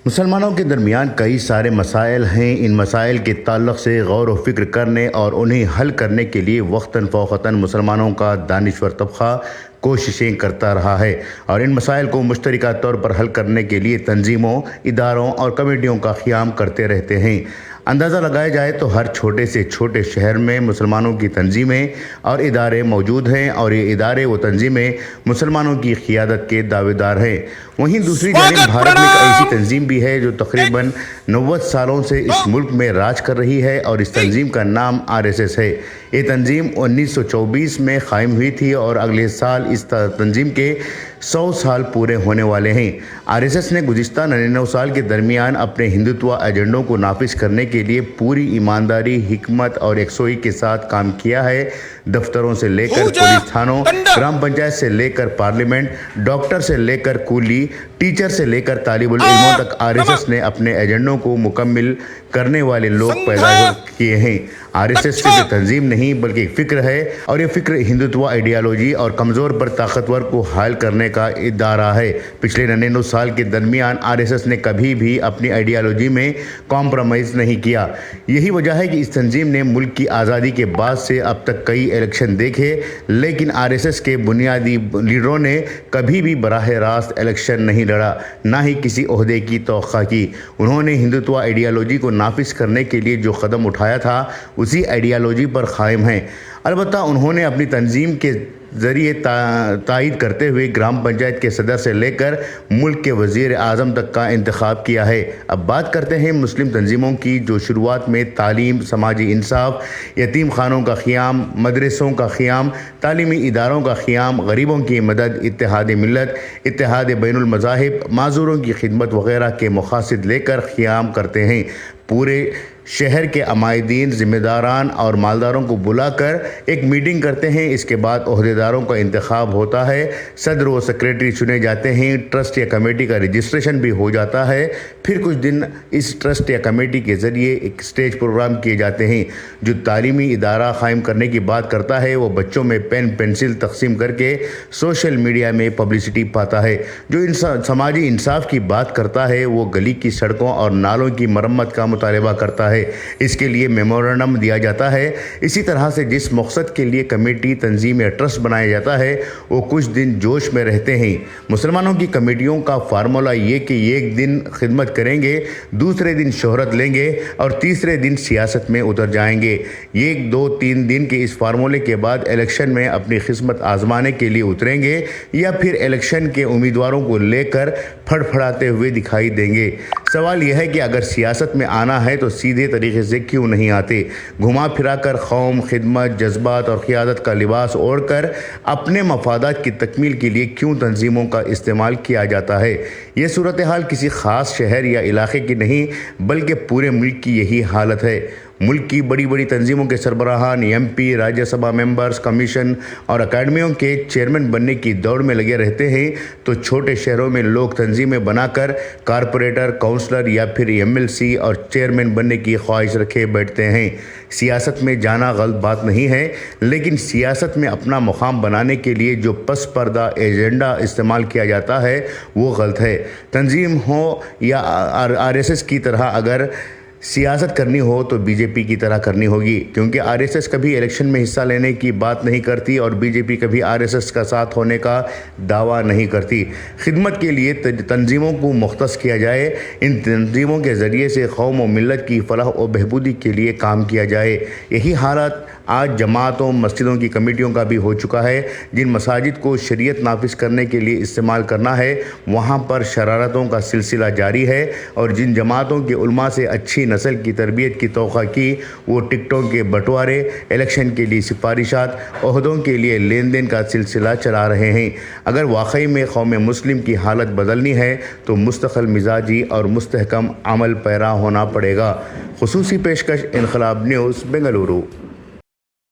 مسلمانوں کے درمیان کئی سارے مسائل ہیں۔ ان مسائل کے تعلق سے غور و فکر کرنے اور انہیں حل کرنے کے لیے وقتاً فوقتاً مسلمانوں کا دانشور طبقہ کوششیں کرتا رہا ہے اور ان مسائل کو مشترکہ طور پر حل کرنے کے لیے تنظیموں، اداروں اور کمیٹیوں کا قیام کرتے رہتے ہیں۔ اندازہ لگایا جائے تو ہر چھوٹے سے چھوٹے شہر میں مسلمانوں کی تنظیمیں اور ادارے موجود ہیں اور یہ ادارے و تنظیمیں مسلمانوں کی قیادت کے دعوے دار ہیں۔ وہیں دوسری جانب بھارت میں ایک ایسی تنظیم بھی ہے جو تقریباً 90 سالوں سے اس ملک میں راج کر رہی ہے اور اس تنظیم کا نام RSS ہے۔ یہ تنظیم 1924 میں قائم ہوئی تھی اور اگلے سال اس تنظیم کے 100 سال پورے ہونے والے ہیں۔ RSS نے گزشتہ 99 سال کے درمیان اپنے ہندوتوا ایجنڈوں کو نافذ کرنے کے لیے پوری ایمانداری، حکمت اور یکسوئی کے ساتھ کام کیا ہے۔ دفتروں سے لے کر پولیس تھانوں، گرام پنچایت سے لے کر پارلیمنٹ، ڈاکٹر سے لے کر کولی، ٹیچر سے لے کر طالب العلموں تک RSS نے اپنے ایجنڈوں کو مکمل کرنے والے لوگ پیدا کیے ہیں۔ RSS صرف تنظیم نہیں بلکہ ایک فکر ہے اور یہ فکر ہندوتوا آئیڈیالوجی اور کمزور پر طاقتور کو حائل کرنے کا ادارہ ہے۔ پچھلے 99 سال کے درمیان RSS نے کبھی بھی اپنی آئیڈیالوجی میں کمپرومائز نہیں کیا۔ یہی وجہ ہے کہ اس تنظیم نے ملک کی آزادی کے بعد سے اب تک کئی الیکشن دیکھے، لیکن RSS کے بنیادی لیڈروں نے کبھی بھی براہ راست الیکشن نہیں لڑا، نہ ہی کسی عہدے کی توقع کی۔ انہوں نے ہندوتوا آئیڈیالوجی کو نافذ کرنے کے لیے جو قدم اٹھایا تھا اسی آئیڈیالوجی پر قائم ہیں۔ البتہ انہوں نے اپنی تنظیم کے ذریعے تائید کرتے ہوئے گرام پنچایت کے صدر سے لے کر ملک کے وزیر اعظم تک کا انتخاب کیا ہے۔ اب بات کرتے ہیں مسلم تنظیموں کی جو شروعات میں تعلیم، سماجی انصاف، یتیم خانوں کا قیام، مدرسوں کا قیام، تعلیمی اداروں کا قیام، غریبوں کی مدد، اتحاد ملت، اتحاد بین المذاہب، معذوروں کی خدمت وغیرہ کے مقاصد لے کر قیام کرتے ہیں۔ پورے شہر کے عمائدین، ذمہ داران اور مالداروں کو بلا کر ایک میٹنگ کرتے ہیں۔ اس کے بعد عہدیداروں کا انتخاب ہوتا ہے، صدر و سیکریٹری چنے جاتے ہیں، ٹرسٹ یا کمیٹی کا رجسٹریشن بھی ہو جاتا ہے۔ پھر کچھ دن اس ٹرسٹ یا کمیٹی کے ذریعے ایک اسٹیج پروگرام کیے جاتے ہیں۔ جو تعلیمی ادارہ قائم کرنے کی بات کرتا ہے وہ بچوں میں پین پنسل تقسیم کر کے سوشل میڈیا میں پبلسٹی پاتا ہے۔ جو سماجی انصاف کی بات کرتا ہے وہ گلی کی سڑکوں اور نالوں کی مرمت کا مطالبہ کرتا ہے، اس کے لیے میمورنڈم دیا جاتا ہے۔ اسی طرح سے جس مقصد کے لیے کمیٹی، تنظیم یا ٹرسٹ بنایا جاتا ہے وہ کچھ دن جوش میں رہتے ہیں۔ مسلمانوں کی کمیٹیوں کا فارمولہ یہ کہ ایک دن خدمت کریں گے، دوسرے دن شہرت لیں گے اور تیسرے دن سیاست میں اتر جائیں گے۔ 1 2 3 دن کے اس فارمولے کے بعد الیکشن میں اپنی قسمت آزمانے کے لیے اتریں گے یا پھر الیکشن کے امیدواروں کو لے کر پھڑپھڑاتے ہوئے دکھائی دیں گے۔ سوال یہ ہے کہ اگر سیاست میں آنا ہے تو سیدھے طریقے سے کیوں نہیں آتے؟ گھما پھرا کر قوم، خدمت، جذبات اور قیادت کا لباس اوڑھ کر اپنے مفادات کی تکمیل کے لیے کیوں تنظیموں کا استعمال کیا جاتا ہے؟ یہ صورتحال کسی خاص شہر یا علاقے کی نہیں بلکہ پورے ملک کی یہی حالت ہے۔ ملک کی بڑی بڑی تنظیموں کے سربراہان، MP، Rajya Sabha members, commission اور اکیڈمیوں کے چیئرمین بننے کی دوڑ میں لگے رہتے ہیں تو چھوٹے شہروں میں لوگ تنظیمیں بنا کر کارپوریٹر، کونسلر یا پھر MLC اور چیئرمین بننے کی خواہش رکھے بیٹھتے ہیں۔ سیاست میں جانا غلط بات نہیں ہے، لیکن سیاست میں اپنا مقام بنانے کے لیے جو پس پردہ ایجنڈا استعمال کیا جاتا ہے وہ غلط ہے۔ تنظیم ہو یا RSS کی طرح اگر سیاست کرنی ہو تو BJP کی طرح کرنی ہوگی، کیونکہ RSS کبھی الیکشن میں حصہ لینے کی بات نہیں کرتی اور BJP کبھی RSS کا ساتھ ہونے کا دعویٰ نہیں کرتی۔ خدمت کے لیے تنظیموں کو مختص کیا جائے، ان تنظیموں کے ذریعے سے قوم و ملت کی فلاح و بہبودی کے لیے کام کیا جائے۔ یہی حالت آج جماعتوں، مسجدوں کی کمیٹیوں کا بھی ہو چکا ہے۔ جن مساجد کو شریعت نافذ کرنے کے لیے استعمال کرنا ہے وہاں پر شرارتوں کا سلسلہ جاری ہے اور جن جماعتوں کے علماء سے اچھی نسل کی تربیت کی توقع کی وہ ٹکٹوں کے بٹوارے، الیکشن کے لیے سفارشات، عہدوں کے لیے لین دین کا سلسلہ چلا رہے ہیں۔ اگر واقعی میں قوم مسلم کی حالت بدلنی ہے تو مستقل مزاجی اور مستحکم عمل پیرا ہونا پڑے گا۔ خصوصی پیشکش انقلاب نیوز، بنگلورو۔